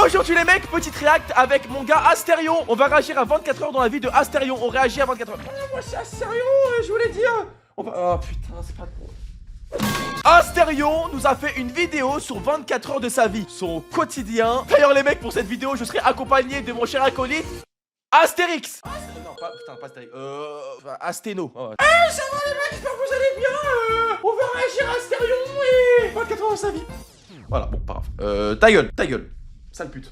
Aujourd'hui les mecs, petit react avec mon gars Asterion. On va réagir à 24 heures dans la vie de Asterion. On réagit à 24 heures. Oh, moi c'est Asterion, je voulais dire. On va... Oh putain, c'est pas drôle. Asterion nous a fait une vidéo sur 24 heures de sa vie, son quotidien. D'ailleurs les mecs, pour cette vidéo, je serai accompagné de mon cher acolyte Astérix. Non, pas, putain, pas Astérix. Asténo. Oh, ouais. Ça va les mecs, j'espère que vous allez bien. On va réagir à Asterion et 24 heures de sa vie. Voilà, bon, pas grave. Ta gueule, sale pute.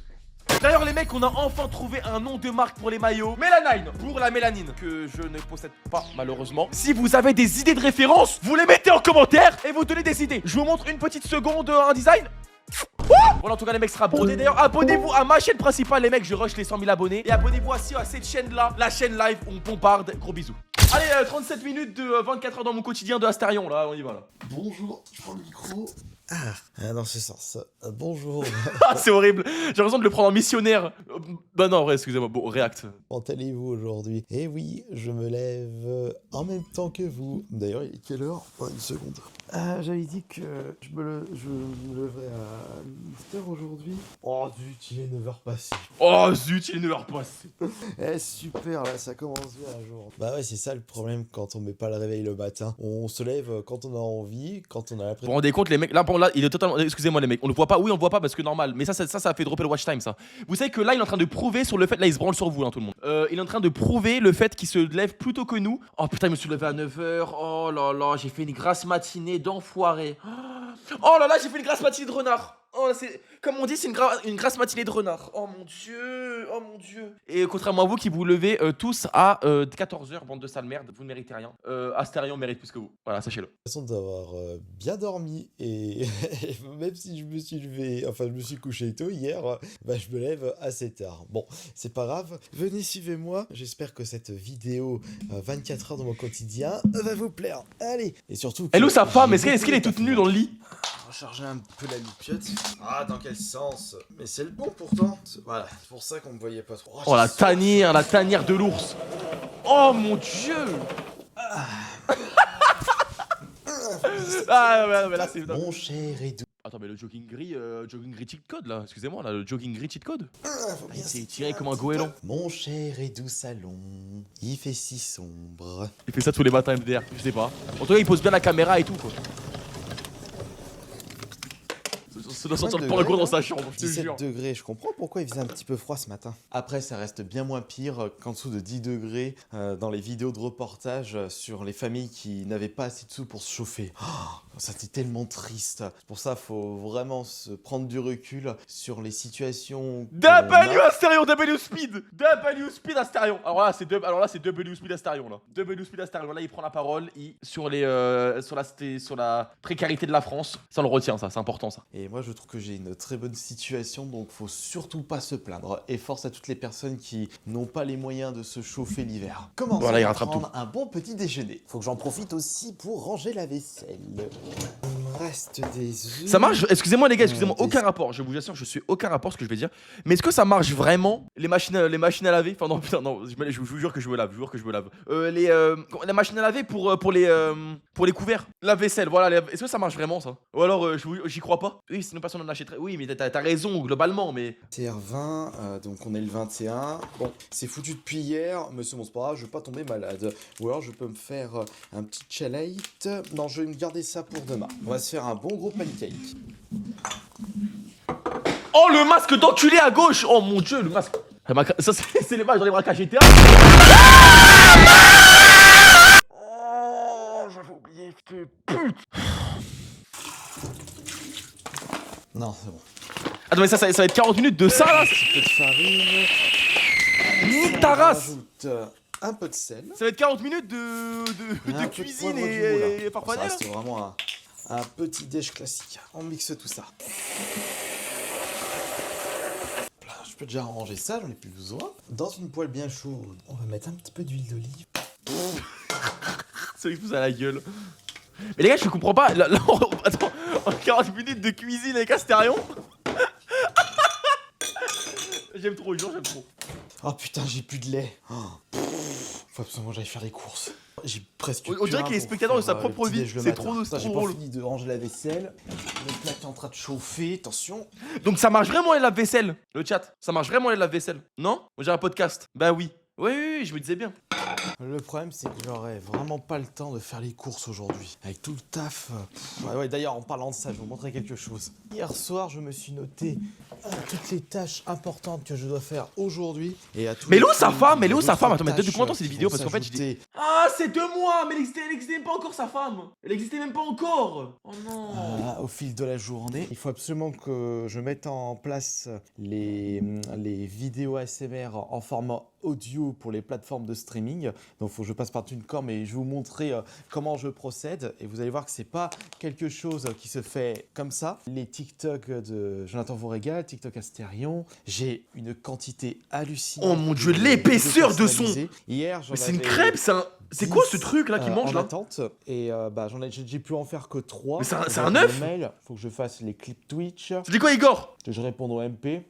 D'ailleurs les mecs, on a enfin trouvé un nom de marque pour les maillots. Mélanine, pour la mélanine, que je ne possède pas malheureusement. Si vous avez des idées de référence, vous les mettez en commentaire et vous donnez des idées. Je vous montre une petite seconde un design. Voilà, en tout cas les mecs, sera brodé. D'ailleurs abonnez-vous à ma chaîne principale les mecs, je rush les 100 000 abonnés. Et abonnez-vous aussi à cette chaîne là, la chaîne live où on bombarde. Gros bisous. Allez, 37 minutes de 24 heures dans mon quotidien de Asterion, là on y va là. Bonjour, je prends le micro. Ah non, c'est ça. Bonjour. Ah c'est horrible, j'ai l'impression de le prendre en missionnaire. Bah non, ouais, excusez-moi, bon, react. Comment allez-vous aujourd'hui? Eh oui, je me lève en même temps que vous. D'ailleurs, il est quelle heure? Oh, une seconde. J'avais dit que je me leverais à 8h aujourd'hui. Oh zut, il est 9h passé. Oh zut, il est 9h passé. Eh super, là, ça commence bien la journée. Bah ouais, c'est ça le problème quand on met pas le réveil le matin. On se lève quand on a envie, quand on a l'impression... Vous vous rendez compte les mecs, là, bon, là il est totalement... Excusez-moi les mecs, on le voit pas, oui on le voit pas parce que normal. Mais ça fait dropper le watch time ça. Vous savez que là il est en train de prouver sur le fait, là il se branle sur vous hein, tout le monde. Il est en train de prouver le fait qu'il se lève plus tôt que nous. Oh putain, il me suis levé à 9h, oh là là, j'ai fait une grasse matinée d'enfoiré. Oh là là, j'ai fait une grasse matinée de renard. Oh, c'est comme on dit, c'est une grasse matinée de renard. Oh mon dieu, oh mon dieu. Et contrairement à vous qui vous levez tous à 14h, bande de sale merde, vous ne méritez rien. Asterion mérite plus que vous. Voilà, sachez-le. L'impression d'avoir bien dormi et même si je me suis levé, enfin je me suis couché tôt hier, bah je me lève assez tard. Bon, c'est pas grave. Venez, suivez-moi. J'espère que cette vidéo 24 heures de mon quotidien va vous plaire. Allez. Et surtout... Elle où sa femme? Est-ce qu'elle est toute nue dans le lit? Recharger un peu la loupiote. Ah, dans quel sens? Mais c'est le bon pourtant. Voilà, c'est pour ça qu'on me voyait pas trop. Oh la tanière de l'ours. Oh mon dieu. Ah ouais, là c'est... Mon cher et doux. Attends, mais le jogging gris cheat code là, excusez-moi là, le jogging gris cheat code. Il s'est tiré comme un goéland. Mon cher et doux salon, il fait si sombre. Il fait ça tous les matins MDR, je sais pas. En tout cas, il pose bien la caméra et tout quoi. Ça doit sentir le porno dans sa chambre, je te 17 jure. degrés, je comprends pourquoi il faisait un petit peu froid ce matin. Après, ça reste bien moins pire qu'en dessous de 10 degrés dans les vidéos de reportage sur les familles qui n'avaient pas assez de sous pour se chauffer. Oh, ça c'était tellement triste. Pour ça, faut vraiment se prendre du recul sur les situations. W Asterion, W speed Asterion. Alors là, c'est W speed Asterion là. W speed Asterion. Là, il prend la parole sur la précarité de la France. Ça on le retient, ça, c'est important ça. Et moi, je trouve que j'ai une très bonne situation, donc faut surtout pas se plaindre. Et force à toutes les personnes qui n'ont pas les moyens de se chauffer l'hiver. Commençons voilà, il à rattrape prendre un bon petit déjeuner. Faut que j'en profite aussi pour ranger la vaisselle. Il me reste des œufs. Ça marche? Excusez-moi les gars, excusez-moi, aucun rapport. Je vous assure, je suis aucun rapport ce que je vais dire. Mais est-ce que ça marche vraiment les machines à laver? Enfin non, putain, non, je vous jure que je me lave, la machine à laver pour les couverts, la vaisselle, voilà. Est-ce que ça marche vraiment ça? Ou alors j'y crois pas? Oui, sinon personne n'en achèterait. Oui, mais t'as raison globalement, mais... TR20, donc on est le 21. Bon, c'est foutu depuis hier, mais c'est bon, c'est pas grave, je vais pas tomber malade. Ou alors je peux me faire un petit challenge. Non, je vais me garder ça pour demain. On va se faire un bon gros pancake. Oh, le masque d'enculé à gauche! Oh mon dieu, le masque... Ça, c'est les matchs dans les braquages GTA. Oh, j'avais oublié, putain, pute. Non, c'est bon. Attends, mais ça va être 40 minutes de ça là. Un peu de farine. Nique ta race. Rajoute un peu de sel. Ça va être 40 minutes de cuisine et farfadet. C'est vraiment un petit déj classique. On mixe tout ça. Je peux déjà ranger ça, j'en ai plus besoin. Dans une poêle bien chaude, on va mettre un petit peu d'huile d'olive. Ça lui pousse à la gueule. Mais les gars, je comprends pas. Là, attends, en 40 minutes de cuisine avec Asterion. J'aime trop, jure, j'aime trop. Oh putain, j'ai plus de lait. Faut absolument que j'aille faire des courses. J'ai presque. On dirait qu'il est spectateur de sa propre vie. C'est trop J'ai pas drôle. fini de ranger la vaisselle. Le plat est en train de chauffer. Attention. Donc ça marche vraiment les lave-vaisselle, le chat. Ça marche vraiment les lave-vaisselle. Non? J'ai un podcast. Bah oui. Oui, je me disais bien. Le problème, c'est que j'aurais vraiment pas le temps de faire les courses aujourd'hui. Avec tout le taf. Ouais, d'ailleurs, en parlant de ça, je vais vous montrer quelque chose. Hier soir, je me suis noté toutes les tâches importantes que je dois faire aujourd'hui. Mais elle est où sa femme? Attends, mais depuis combien de temps c'est des vidéos? Parce qu'en fait, je dis. Ah, c'est 2 mois! Mais elle existait même pas encore, sa femme! Elle existait même pas encore! Oh non! Au fil de la journée, il faut absolument que je mette en place les vidéos ASMR en format audio pour les plateformes de streaming. Donc il faut que je passe par TuneCore, mais je vais vous montrer comment je procède et vous allez voir que c'est pas quelque chose qui se fait comme ça. Les TikTok de Jonathan Vaurégal, TikTok Astérion, j'ai une quantité hallucinante. Oh mon dieu, l'épaisseur de son! Hier, mais c'est une crêpe, c'est quoi ce truc là qui mange là? Attente et j'ai pu en faire que 3. Mais c'est un œuf? Faut que je fasse les clips Twitch. C'est quoi Igor? Que je réponde aux MP.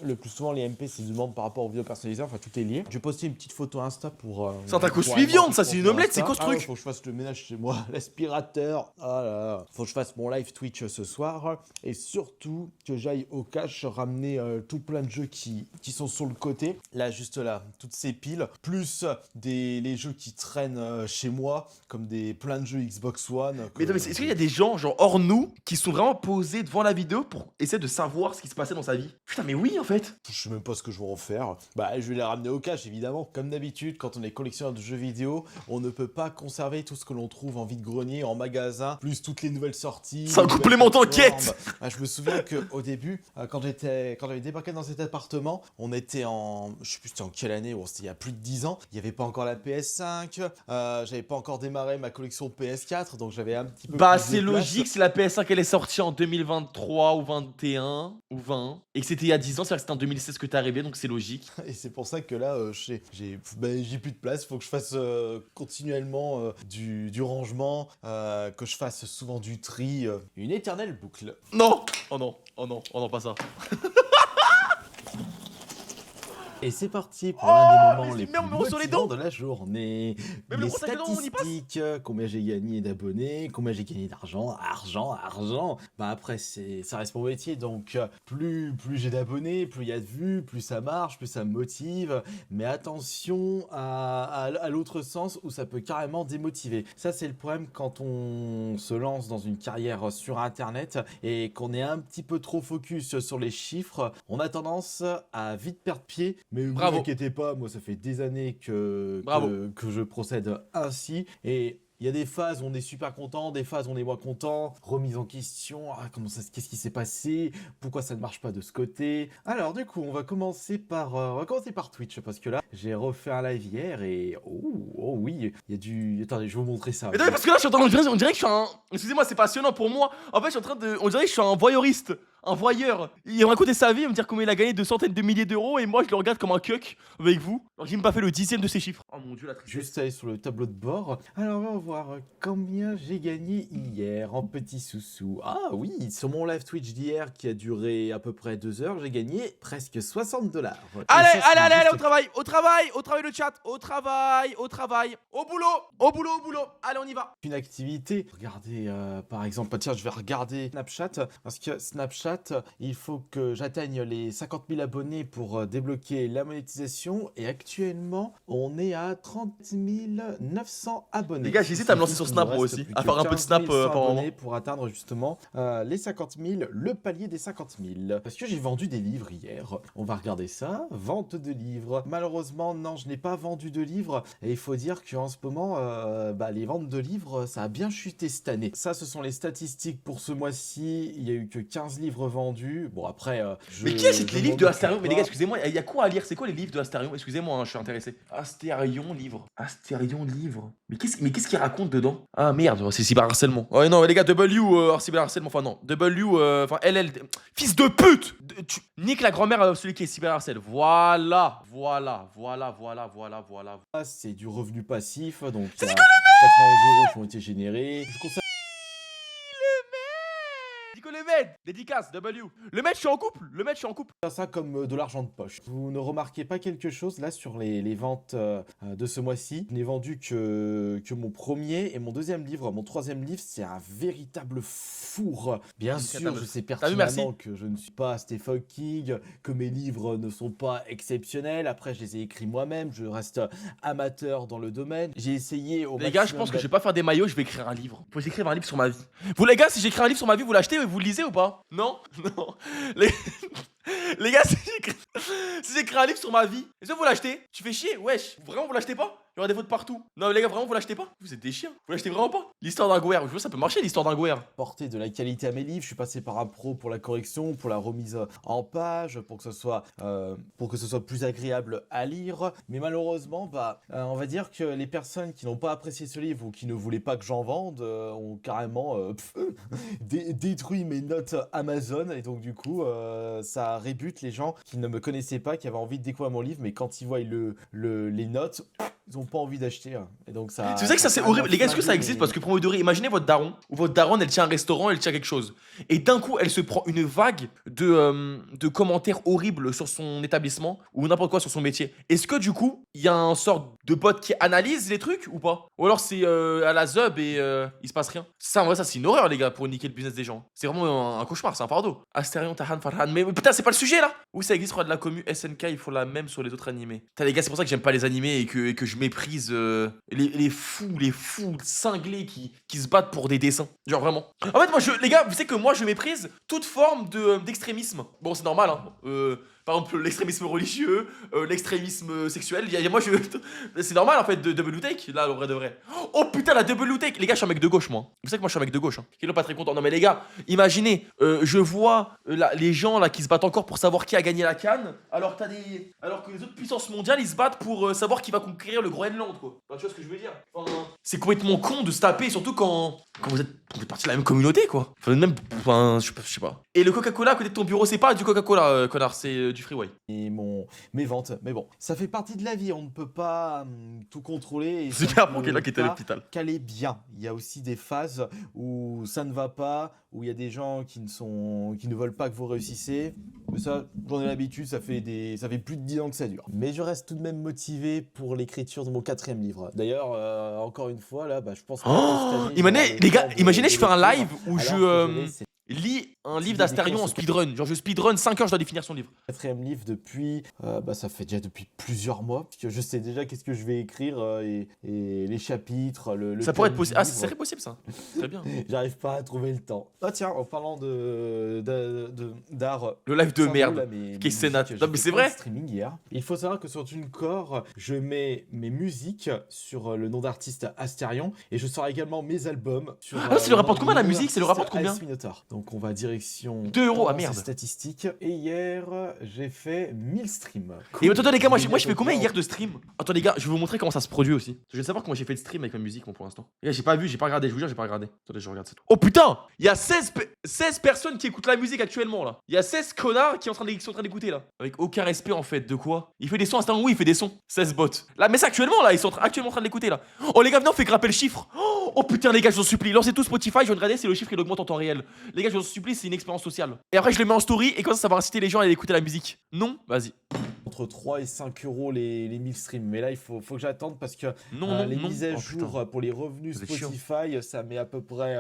Le plus souvent, les MP, c'est des demandes par rapport aux vidéos personnalisées. Enfin, tout est lié. Je vais poster une petite photo Insta pour. C'est un taco suiviante, ça, c'est une omelette, c'est quoi ce truc? Faut que je fasse le ménage chez moi, l'aspirateur. Ah là là. Faut que je fasse mon live Twitch ce soir. Et surtout, que j'aille au cache ramener tout plein de jeux qui sont sur le côté. Là, juste là, toutes ces piles. Plus les jeux qui traînent chez moi, comme plein de jeux Xbox One. Mais est-ce qu'il y a des gens, genre hors nous, qui sont vraiment posés devant la vidéo pour essayer de savoir ce qui se passait dans sa vie? Putain, mais oui, en fait. Je sais même pas ce que je vais en faire. Je vais les ramener au cache, évidemment. Comme d'habitude, quand on est collectionneur de jeux vidéo, on ne peut pas conserver tout ce que l'on trouve en vide-grenier, en magasin, plus toutes les nouvelles sorties. C'est un complément d'enquête. Je me souviens qu'au début, quand j'avais débarqué dans cet appartement, on était je sais plus c'était en quelle année, c'était il y a plus de 10 ans. Il n'y avait pas encore la PS5, j'avais pas encore démarré ma collection PS4, donc j'avais un petit peu c'est logique, si la PS5 elle est sortie en 2023 ou 21 ou 20, et que c'était il y a 10 ans, c'est-à-dire que c'était en 2016 que t'es arrivé, donc c'est logique. Et c'est pour ça que là, j'ai plus de place, faut que je fasse continuellement du rangement, que je fasse souvent du tri, une éternelle boucle. Non! Oh non, pas ça. Et c'est parti pour l'un des moments les plus sur les motivants de la journée. Même les le statistiques, combien j'ai gagné d'abonnés, combien j'ai gagné d'argent, argent. Après, ça reste mon métier, donc plus j'ai d'abonnés, plus il y a de vues, plus ça marche, plus ça me motive. Mais attention à l'autre sens où ça peut carrément démotiver. Ça, c'est le problème quand on se lance dans une carrière sur Internet et qu'on est un petit peu trop focus sur les chiffres. On a tendance à vite perdre pied. Mais ne vous inquiétez pas, moi ça fait des années que je procède ainsi. Et il y a des phases où on est super content, des phases où on est moins content, remise en question, qu'est-ce qui s'est passé, pourquoi ça ne marche pas de ce côté. Alors du coup, on va commencer par Twitch, parce que là, j'ai refait un live hier et oh oui, il y a du... Attendez, je vais vous montrer ça. Mais non, mais parce que là, on dirait que je suis un... Excusez-moi, c'est passionnant pour moi. En fait, on dirait que je suis un voyeuriste. Un voyeur. Il va raconter sa vie, me dire combien il a gagné de centaines de milliers d'euros et moi je le regarde comme un cuck avec vous. Alors j'ai même pas fait le 10e de ces chiffres. Oh mon dieu, la tristesse. Juste aller sur le tableau de bord. Alors on va voir combien j'ai gagné hier en petits sous-sous. Ah oui, sur mon live Twitch d'hier qui a duré à peu près 2 heures, j'ai gagné presque 60 $. Allez, au travail le chat, au travail, au boulot. Allez, on y va. Une activité. Regardez par exemple, tiens, je vais regarder Snapchat parce que Snapchat, il faut que j'atteigne les 50 000 abonnés pour débloquer la monétisation et actuellement on est à 30 900 abonnés. Les gars, j'hésite à me lancer sur Snap moi aussi, à faire un peu de Snap par moment. Pour atteindre justement les 50 000, le palier des 50 000. Parce que j'ai vendu des livres hier. On va regarder ça. Vente de livres. Malheureusement, non, je n'ai pas vendu de livres et il faut dire qu'en ce moment, les ventes de livres, ça a bien chuté cette année. Ça, ce sont les statistiques pour ce mois-ci. Il y a eu que 15 livres vendus. Bon, après, mais qui achète les livres de Astérion? Mais les gars, excusez-moi, il y a quoi à lire? C'est quoi les livres de Astérion? Excusez-moi, hein, je suis intéressé. Astérion livre. Mais qu'est-ce qu'il raconte dedans? Ah merde, c'est cyberharcèlement. Oh non, les gars, cyberharcèlement. Enfin non, LL. Fils de pute! Tu niques la grand-mère celui qui est cyberharcèle. Voilà. C'est du revenu passif, donc il y a 91 € qui ont été générés. Je conseille Nico Lemed, dédicace, W. Le mec, je suis en couple. Le mec, je suis en couple. Ça comme de l'argent de poche. Vous ne remarquez pas quelque chose là sur les ventes de ce mois-ci? Je n'ai vendu que mon premier et mon deuxième livre. Mon troisième livre, c'est un véritable four. Bien sûr, je sais pertinemment que je ne suis pas Stephen King, que mes livres ne sont pas exceptionnels. Après, je les ai écrits moi-même. Je reste amateur dans le domaine. J'ai essayé au Les gars, je pense que je vais pas faire des maillots, je vais écrire un livre. Faut écrire un livre sur ma vie. Vous les gars, si j'écris un livre sur ma vie, vous l'achetez et vous le lisez ou pas? Non. Non. Les... Les gars, si j'écris un livre sur ma vie, est-ce que vous l'achetez? Tu fais chier, wesh. Vraiment, vous l'achetez pas? Il y aura des fautes partout. Non, les gars, vraiment, vous l'achetez pas? Vous êtes des chiens. Vous l'achetez vraiment pas? L'histoire d'un Gouer. Je vois, ça peut marcher, l'histoire d'un Gouer. Porter de la qualité à mes livres. Je suis passé par un pro pour la correction, pour la remise en page, pour que ce soit plus agréable à lire. Mais malheureusement, on va dire que les personnes qui n'ont pas apprécié ce livre ou qui ne voulaient pas que j'en vende ont carrément détruit mes notes Amazon. Et donc, du coup, ça rébute les gens qui ne me connaissaient pas, qui avaient envie de découvrir mon livre, mais quand ils voient les notes, ils n'ont pas envie d'acheter. Et donc ça. Tu sais que ça c'est horrible. Les gars, est-ce que ça existe? Parce que premier degré, imaginez votre daron ou votre daronne, elle tient un restaurant, elle tient quelque chose. Et d'un coup, elle se prend une vague de commentaires horribles sur son établissement ou n'importe quoi sur son métier. Est-ce que du coup, il y a un sort de bot qui analyse les trucs ou pas? Ou alors c'est à la zub et il se passe rien? Ça, en vrai, ça c'est une horreur, les gars, pour niquer le business des gens. C'est vraiment un cauchemar, c'est un fardeau. Astérion, Tahan, Farhan. Mais putain, c'est pas le sujet là! Oui, ça existe, je crois, de la commu SNK, ils font la même sur les autres animés. Putain, les gars, c'est pour ça que j'aime pas les animés et que je méprise les fous cinglés qui se battent pour des dessins. Genre vraiment. En fait, moi, les gars, vous savez que moi, je méprise toute forme d'extrémisme. Bon, c'est normal, hein. Par exemple, l'extrémisme religieux, l'extrémisme sexuel. C'est normal en fait de double take, là, au vrai de vrai. Oh putain, la double take. Les gars, je suis un mec de gauche, moi. Vous savez que moi, je suis un mec de gauche. Hein. Qui n'est pas très content. Non, mais les gars, imaginez, je vois les gens là qui se battent encore pour savoir qui a gagné la CAN, alors que les autres puissances mondiales, ils se battent pour savoir qui va conquérir le Groenland, quoi. Enfin, tu vois ce que je veux dire? Enfin, c'est complètement con de se taper, surtout quand vous êtes partie de la même communauté, quoi. Enfin, je sais pas. Et le Coca-Cola à côté de ton bureau, c'est pas du Coca-Cola, connard, c'est du Freeway. Et mes ventes, mais bon, ça fait partie de la vie, on ne peut pas tout contrôler. Super pour quelqu'un qui était à l'hôpital. Qu'aller bien. Il y a aussi des phases où ça ne va pas, où il y a des gens qui ne veulent pas que vous réussissez. Mais ça, j'en ai l'habitude, ça fait plus de 10 ans que ça dure. Mais je reste tout de même motivé pour l'écriture de mon 4e livre. D'ailleurs, encore une fois, là, je pense que les gars, imaginez, je fais un live où je lis un livre d'Astérion en speedrun. Genre, je speedrun 5 heures, je dois définir son livre. 4e livre depuis, ça fait déjà depuis plusieurs mois, parce que je sais déjà qu'est-ce que je vais écrire et les chapitres, le ça pourrait être possible. Ah, ça serait possible, ça. Très bien. J'arrive pas à trouver le temps. Ah tiens, en parlant d'art. Le live de merde. Qui est scénat. Non, mais c'est vrai. Streaming hier. Il faut savoir que sur TuneCore, je mets mes musiques sur le nom d'artiste Astérion et je sors également mes albums sur. Ah, c'est le rapport combien la musique? C'est le rapport combien? Donc on va direction 2 euros, ah merde. Statistiques. Et hier, j'ai fait 1000 streams. Cool. Et attendez les gars, moi je fais combien hier de stream? Attends les gars, je vais vous montrer comment ça se produit aussi. Je vais savoir comment j'ai fait de stream avec ma musique moi pour l'instant. Les gars, j'ai pas regardé, je vous jure, j'ai pas regardé. Attendez, je regarde ça. Oh putain, il y a 16 personnes qui écoutent la musique actuellement là. Il y a 16 connards qui sont en train d'écouter là. Avec aucun respect en fait, de quoi? Il fait des sons Instagram, oui, il fait des sons. 16 bots. Là, mais c'est actuellement là, ils sont actuellement en train de l'écouter là. Oh les gars, venez, on fait grimper le chiffre. Oh putain les gars, je vous en supplie, lancez tout Spotify, je vais regarder si le chiffre il augmente en temps réel. Les gars, je vous en supplie, c'est une expérience sociale. Et après je le mets en story et comme ça va inciter les gens à aller écouter la musique. Non? Vas-y. Entre 3 et 5 euros les 1000 streams. Mais là, il faut que j'attende parce que les mises à jour pour les revenus Spotify, ça met à peu près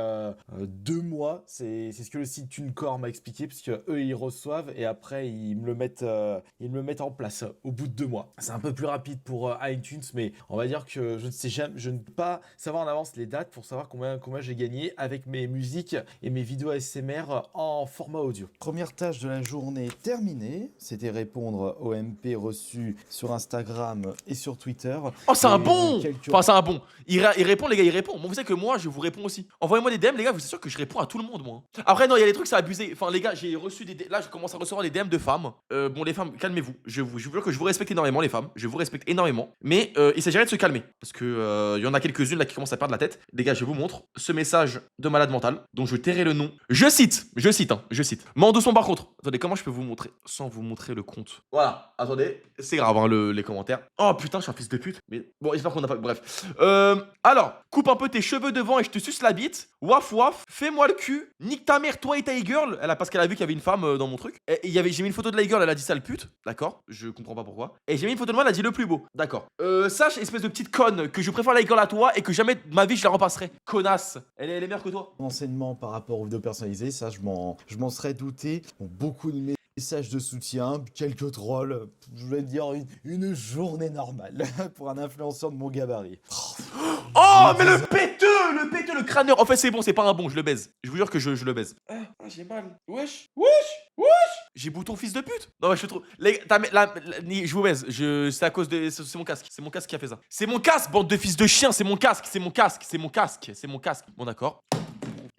2 mois. C'est ce que le site TuneCore m'a expliqué, parce que eux ils reçoivent et après ils me le mettent en place au bout de 2 mois. C'est un peu plus rapide pour iTunes, mais on va dire que je ne peux pas savoir en avance les dates pour savoir combien j'ai gagné avec mes musiques et mes vidéos ASMR en format audio. Première tâche de la journée terminée, c'était répondre aux MP reçus sur Instagram et sur Twitter. Oh, c'est un bon! Enfin, c'est un bon. Il répond, les gars, il répond. Bon, vous savez que moi, je vous réponds aussi. Envoyez-moi des DM, les gars, vous êtes sûr que je réponds à tout le monde, moi. Après, non, il y a des trucs, ça a abusé. Enfin, les gars, j'ai reçu là, je commence à recevoir des DM de femmes. Bon, les femmes, calmez-vous. Je vous jure que je vous respecte énormément, les femmes. Je vous respecte énormément. Mais il s'agirait de se calmer. Parce que il y en a quelques-unes là qui commencent à perdre la tête. Les gars, je vous montre ce message de malade mental, dont je tairai le nom. Je cite. Mais en doucement par contre. Attendez, comment je peux vous montrer sans vous montrer le compte? Voilà, attendez. attendez, c'est grave hein, les commentaires. Oh putain, je suis un fils de pute. Mais bon, j'espère qu'on n'a pas. Bref. Alors, coupe un peu tes cheveux devant et je te suce la bite. Waf waf, fais-moi le cul. Nique ta mère, toi et ta e-girl. Parce qu'elle a vu qu'il y avait une femme dans mon truc. Et j'ai mis une photo de la e-girl, elle a dit sale pute. D'accord, je comprends pas pourquoi. Et j'ai mis une photo de moi, elle a dit le plus beau. D'accord. Sache, espèce de petite conne, que je préfère la e-girl à toi et que jamais de ma vie je la repasserai. Connasse. Elle est meilleure que toi. Renseignements par rapport aux vidéos personnalisées, ça je m'en serais douté. Bon, beaucoup de messages de soutien, quelques trolls. Je vais te dire une journée normale pour un influenceur de mon gabarit. Oh, mais le péteux, le crâneur. En fait, c'est bon, c'est pas un bon, je le baise. Je vous jure que je le baise. Ah, j'ai mal. Wesh. J'ai bouton fils de pute. Non, mais je suis trop. Je vous baise. C'est à cause de. C'est mon casque. C'est mon casque qui a fait ça. C'est mon casque, bande de fils de chien. C'est mon casque. Bon, d'accord.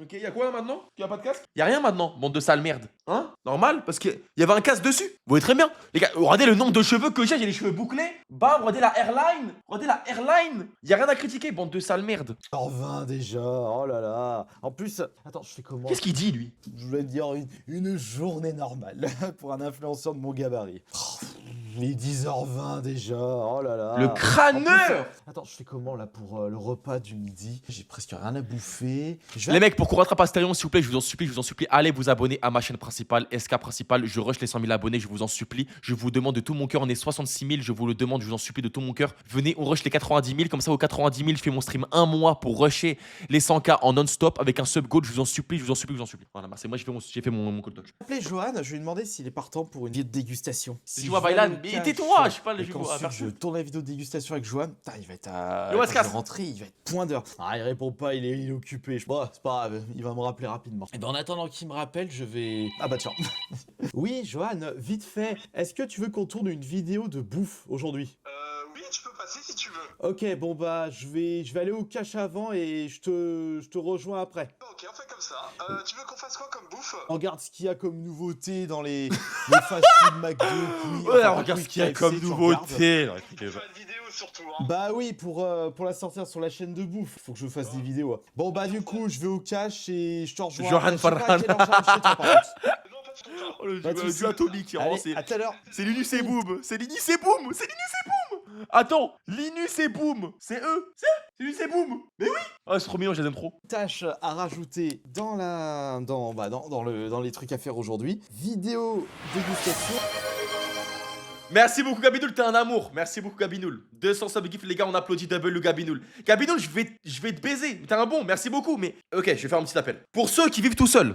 Ok, y'a quoi là maintenant? Y'a pas de casque? Y'a rien maintenant, bande de sale merde. Hein? Normal? Parce qu'il y avait un casque dessus. Vous voyez très bien. Les gars, regardez le nombre de cheveux que j'ai les cheveux bouclés. Bam, regardez la airline. Y'a rien à critiquer, bande de sale merde. 20 déjà, oh là là. En plus, attends, je fais comment? Qu'est-ce qu'il dit lui? Je vais te dire une journée normale pour un influenceur de mon gabarit. Il est 10h20 déjà, oh là là. Le crâneur! Attends, je fais comment là pour le repas du midi? J'ai presque rien à bouffer. Les mecs, pour qu'on rattrape Astérion, s'il vous plaît, je vous en supplie, allez vous abonner à ma chaîne principale, SK principale. Je rush les 100 000 abonnés, je vous en supplie. Je vous demande de tout mon cœur, on est 66 000, je vous le demande, je vous en supplie de tout mon cœur. Venez, on rush les 90 000, comme ça aux 90 000, je fais mon stream un mois pour rusher les 100K en non-stop avec un sub goal. Je vous en supplie. Voilà, c'est moi, j'ai fait mon call talk. Appelez Johan, je vais lui demander s'il est partant pour une vidéo de dégustation. Tu vois, Bailan, mais tais-toi, je sais pas, je tourne la vidéo de dégustation avec Johan, il va être à rentrer, il va être point d'heure. Ah, il répond pas, il est occupé. Bon, c'est pas grave, il va me rappeler rapidement. Et ben en attendant qu'il me rappelle, je vais... Ah bah tiens. Oui, Johan, vite fait, est-ce que tu veux qu'on tourne une vidéo de bouffe aujourd'hui? Oui, tu peux passer si tu veux. Ok, bon bah je vais aller au cache avant et je te rejoins après. Ok, on fait comme ça. Tu veux qu'on fasse quoi comme bouffe? On regarde ce qu'il y a comme nouveauté dans les fast-food McDo. Ouais, regarde ce qu'il y a comme nouveauté. Tu fais une vidéo surtout, hein. Bah oui, pour la sortir sur la chaîne de bouffe, faut que je fasse des vidéos. Bon bah du coup, je vais au cache et je te rejoins. Johan Farhan. Oh, le duo atomique, à tout à l'heure. C'est Linus et Boom. Attends, Linus et Boom, c'est eux. C'est Linus et Boom. Mais oui. Ah, c'est trop mignon, je les aime trop. Tâche à rajouter dans les trucs à faire aujourd'hui. Vidéo dégustation. Merci beaucoup Gabinoul, t'es un amour. Merci beaucoup Gabinoul. 200 sub gif les gars, on applaudit double le Gabinoul. Gabinoul, je vais te baiser. T'es un bon, merci beaucoup. Mais ok, je vais faire un petit appel. Pour ceux qui vivent tout seuls,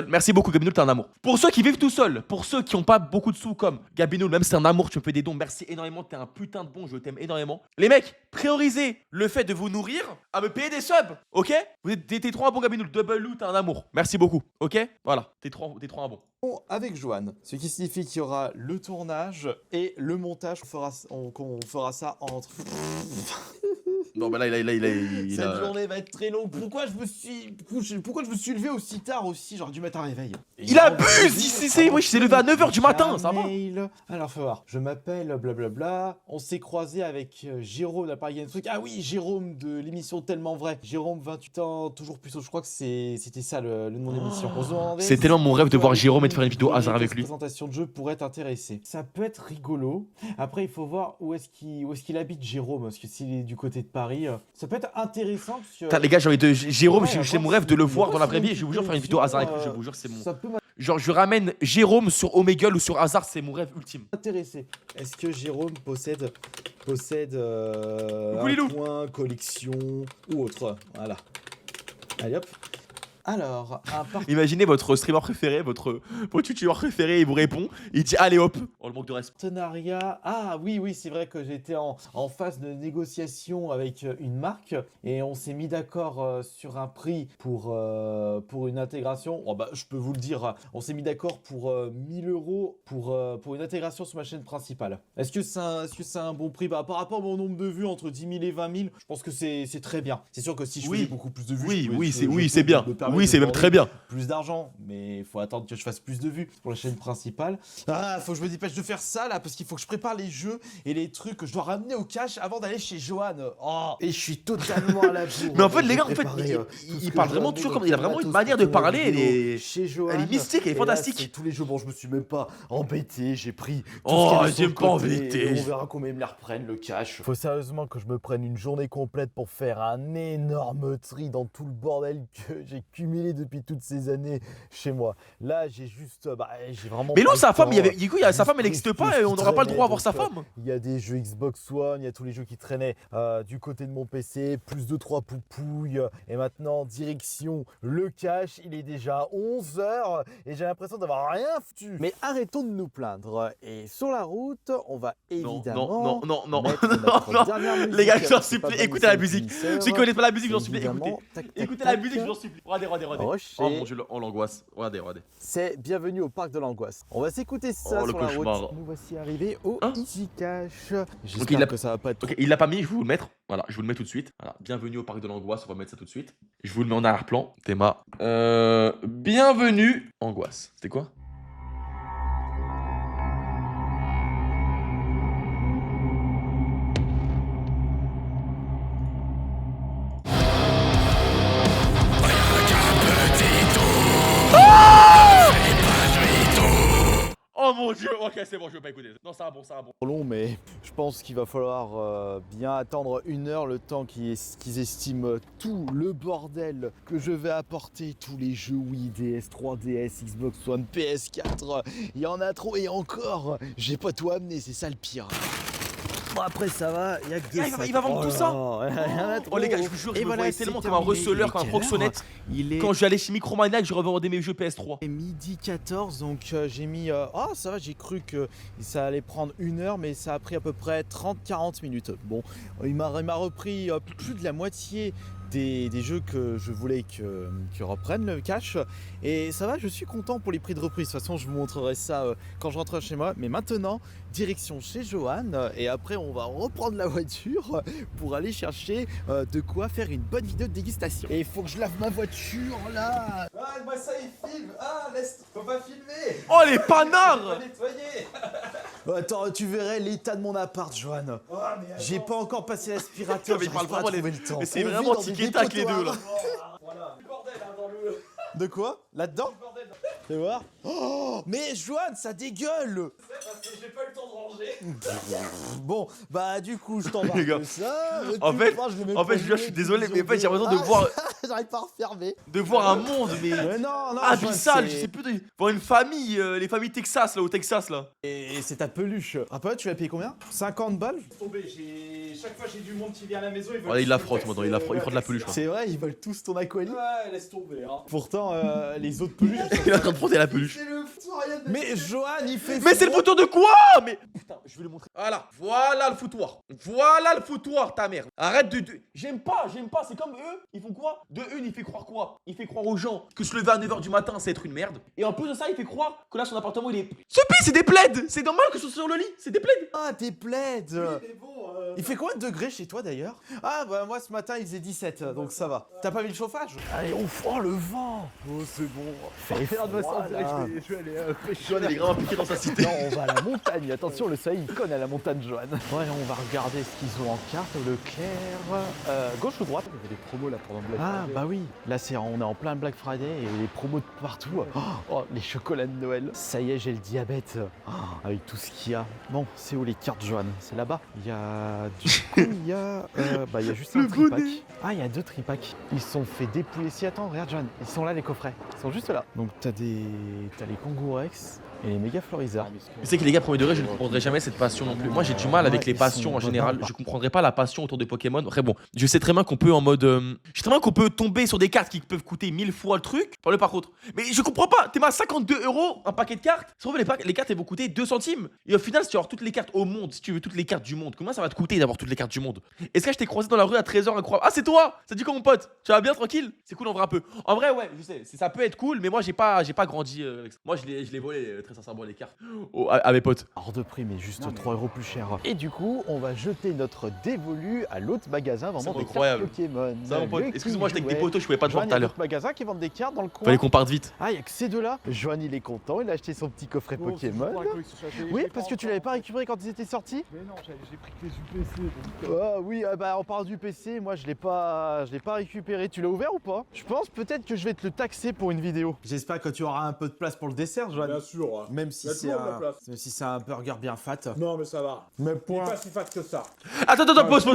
merci beaucoup Gabinoul, t'es un amour. Pour ceux qui vivent tout seuls, pour ceux qui ont pas beaucoup de sous comme Gabinoul, même si c'est un amour, tu me fais des dons, merci énormément, t'es un putain de bon, je t'aime énormément. Les mecs, priorisez le fait de vous nourrir à me payer des subs, ok? T'es trop un bon Gabinoul, double Lou, t'es un amour. Merci beaucoup, ok? Voilà, t'es trop un bon. Avec Johan, ce qui signifie qu'il y aura le tournage et le montage. On fera ça entre... Non, bah là, Cette journée va être très longue. Pourquoi je me suis levé aussi tard aussi? J'aurais dû mettre un réveil. Il abuse! Oui, je s'est levé à 9h du matin, ça va? Alors, faut voir. Je m'appelle blablabla. On s'est croisé avec Jérôme d'Appareil Game Truc. Ah oui, Jérôme de l'émission Tellement Vrai. Jérôme, 28 ans, toujours puceau. Je crois que c'était ça le nom de l'émission. C'est tellement mon rêve de voir Jérôme et de faire une vidéo hasard avec lui. Présentation de jeu pourrait t'intéresser. Ça peut être rigolo. Après, il faut voir où est-ce qu'il habite, Jérôme. Parce que s'il est du côté de Paris, ça peut être intéressant. Parce que... Les gars, j'ai envie de Jérôme, c'est mon rêve de le voir dans la vraie vie. Je vais vous jure faire une vidéo hasard avec lui. Je vous jure, c'est mon. Genre, je ramène Jérôme sur Omegle ou sur Hasard, c'est mon rêve ultime. Intéressé. Est-ce que Jérôme possède un point collection ou autre? Voilà. Allez hop. Alors, imaginez votre streamer préféré, votre youtubeur préféré, il vous répond, il dit allez hop, oh le manque de respect. Partenariat. Ah oui, c'est vrai que j'étais en phase de négociation avec une marque et on s'est mis d'accord sur un prix pour une intégration. Oh, bah, je peux vous le dire, on s'est mis d'accord pour 1000 € pour une intégration sur ma chaîne principale. Est-ce que c'est un bon prix? Bah, par rapport à mon nombre de vues entre 10 000 et 20 000, je pense que c'est très bien. C'est sûr que si je faisais beaucoup plus de vues, oui, c'est bien. oui, c'est même demander très bien. plus d'argent, mais il faut attendre que je fasse plus de vues pour la chaîne principale. Ah, faut que je me dépêche de faire ça là, parce qu'il faut que je prépare les jeux et les trucs que je dois ramener au cash avant d'aller chez Johan. Oh, et je suis totalement à la bourre. Mais en fait, les J'ai gars, en fait, préparé, il parle vraiment toujours comme. Il a vraiment une manière de parler. chez Johan. Elle est mystique, elle est Et là, fantastique. c'est tous les jeux, bon, je me suis même pas embêté, j'ai pris. Tout Oh, ce qu'il y avait sur j'aime le pas côté, embêter. et on verra comment ils me les reprennent, le cash. Faut sérieusement que je me prenne une journée complète pour faire un énorme tri dans tout le bordel que j'ai cumulé depuis toutes ces années chez moi. Là, j'ai juste. J'ai vraiment. Mais non, pas sa le femme, temps. il y avait. Du coup, sa femme, elle n'existe pas et on n'aura pas le droit à voir sa Donc, femme. Il y a des jeux Xbox One, il y a tous les jeux qui traînaient du côté de mon PC, plus 2-3 poupouilles. Et maintenant, direction le cash, il est déjà 11h et j'ai l'impression d'avoir rien foutu. Mais arrêtons de nous plaindre. Et sur la route, on va évidemment. Non. mettre notre dernière musique. Les gars, j'en C'est pas supplie, Vanessa écoutez la le musique. finisseur. Ceux qui connaissent pas la musique, j'en C'est supplie, évidemment, écoutez. tac, tac, Écoutez la tac. musique, j'en supplie. Regardez. Rocher. Oh mon dieu, oh l'angoisse. Regardez. C'est Bienvenue au parc de l'angoisse. On va s'écouter ça Oh, le sur la cauchemar. route. Nous voici arrivés au Hein Easy Cash. Ok, J'espère que ça va pas être Ok, il l'a pas mis, je vais vous le mettre. Voilà, je vous le mets tout de suite. Voilà, bienvenue au parc de l'angoisse, on va mettre ça tout de suite. Je vous le mets en arrière-plan. Théma. Bienvenue. Angoisse. C'était quoi? Oh mon dieu, ok c'est bon, je vais pas écouter. Non, ça va bon. long, mais je pense qu'il va falloir bien attendre 1 heure, le temps qu'ils estiment tout le bordel que je vais apporter, tous les jeux Wii, DS, 3DS, Xbox One, PS4, il y en a trop et encore, j'ai pas tout amené, c'est ça le pire. Bon après ça va, il y a que des il va vendre tout ça. Oh les gars, je vous jure, je me voyais tellement comme un receleur, comme un proxénète. Il est Quand j'allais chez Micromania, que je revendais mes jeux PS3. midi 14, donc j'ai mis... Oh ça va, j'ai cru que ça allait prendre 1 heure, mais ça a pris à peu près 30-40 minutes. Bon, il m'a repris plus de la moitié des jeux que je voulais qu'ils reprennent le cash. Et ça va, je suis content pour les prix de reprise. De toute façon, je vous montrerai ça quand je rentrerai chez moi. Mais maintenant, direction chez Johan. Et après, on va reprendre la voiture pour aller chercher de quoi faire une bonne vidéo de dégustation. Et il faut que je lave ma voiture là. Ah, moi ça il filme. Ah, faut pas filmer. Oh les panards. Nettoyer. Attends, tu verrais l'état de mon appart, Johan. Oh, j'ai pas encore passé l'aspirateur, Mais j'arrive parle pas à vraiment trouver le temps. Mais c'est On vit vraiment dans des tic et tac les deux là. dépotoirs. Voilà. Du bordel hein, dans le... De quoi? Là-dedans? Tu vas voir? Oh, mais Johan, ça dégueule. Parce que j'ai pas eu le temps de ranger. Bon, bah du coup, je t'en Les gars, de ça. en fait, je suis désolé, mais en fait, j'ai l'impression de voir, J'arrive pas à refermer. un monde, mais Mais non, abyssal, Johan, je sais plus, voir une famille, les familles Texas là, au Texas là. Et c'est ta peluche. Rappelle, tu l'as payé combien? 50 balles? Tombé, chaque fois j'ai du monde qui vient à la maison, ils veulent. Voilà, il la frotte maintenant, il prend de la peluche. C'est vrai, ils veulent tous ton aqualie. Ouais, laisse tomber. Hein. Pourtant, les autres peluches. Il est en train de frotter la peluche. C'est le foutoir, rien de. Mais Johan, il fait. Mais c'est le foutoir de quoi? Mais putain, je vais le montrer. Voilà le foutoir. Voilà le foutoir, ta mère. Arrête de. J'aime pas, c'est comme eux. Ils font quoi? De une, il fait croire quoi? Il fait croire aux gens que se lever à 9h du matin, c'est être une merde. Et en plus de ça, il fait croire que là, son appartement, il est. Ce pire, c'est des plaids. C'est normal que ce soit sur le lit. C'est des plaids. Ah, tes plaids. Mais bon, Il fait combien de degrés chez toi d'ailleurs? Ah, bah moi ce matin il faisait 17, donc ça va. T'as pas mis le chauffage? Allez, on froid le vent. Oh, c'est bon. Fait froid, là. je vais aller pêcher. Johan, il est vraiment piqué dans sa cité. Non, on va à la montagne. Attention, le soleil il conne à la montagne, Johan. Ouais, on va regarder ce qu'ils ont en carte. Leclerc. Gauche ou droite? Il y avait des promos là pendant Black Ah, Friday. bah oui. Là, on est en plein Black Friday et les promos de partout. Oh, les chocolats de Noël. Ça y est, j'ai le diabète. Oh, avec tout ce qu'il y a. Bon, c'est où les cartes, Johan? C'est là-bas. Il y a il y a juste un tripack. Ah, il y a 2 tripacks. Ils se sont fait dépouiller. Si, attends, regarde, Johan. Ils sont là, les coffrets. Ils sont juste là. Donc, t'as les Kangourex et les méga Florizards. Tu sais que les gars, premier degré, je ne comprendrai jamais cette passion non plus. Moi, j'ai du mal avec les passions en général. Je comprendrais pas la passion autour de Pokémon. Après, bon, je sais très bien qu'on peut en mode. Je sais très bien qu'on peut tomber sur des cartes qui peuvent coûter 1000 fois le truc. Par contre. Mais je comprends pas. T'es à 52 € un paquet de cartes. Si on veut, les cartes, elles vont coûter 2 centimes. Et au final, si tu veux avoir toutes les cartes au monde, si tu veux toutes les cartes du monde, combien ça va te coûter d'avoir toutes les cartes du monde? Est-ce que je t'ai croisé dans la rue à 13h incroyable? Ah, c'est toi! Ça dit quoi, mon pote? Tu vas bien, tranquille? C'est cool en vrai un peu. En vrai, ouais, je sais, ça peut être cool, mais moi, j'ai pas grandi avec ça. Moi, je l'ai volé, très sincèrement les cartes à mes potes. Hors de prix, mais juste Non, mais- 3 € plus cher. Et du coup, on va jeter notre dévolu à l'autre magasin vendant des incroyable. cartes Pokémon. Ça, mon pote, Le excuse-moi, j'étais avec des King potos, je pouvais pas te Johan, voir il tout y à a l'heure. d'autres magasins qui vendent des cartes dans le coin. Fallait qu'on parte vite. Ah, il y a que ces deux-là. Johan, il est content, il a acheté son petit coffret Pokémon. Oui, parce que tu l'avais pas récupéré quand ils étaient sortis. Mais non, j'ai pris que les UPC. Donc, Ah oui, bah on parle du PC, moi je l'ai pas récupéré. Tu l'as ouvert ou pas? Je pense peut-être que je vais te le taxer pour une vidéo. J'espère que tu auras un peu de place pour le dessert, Joanne. Bien sûr. Même si Il y a c'est toujours de la place. même si c'est un burger bien fat. Non, mais ça va. Mais Il est point. pas si fat que ça. Attends, pause.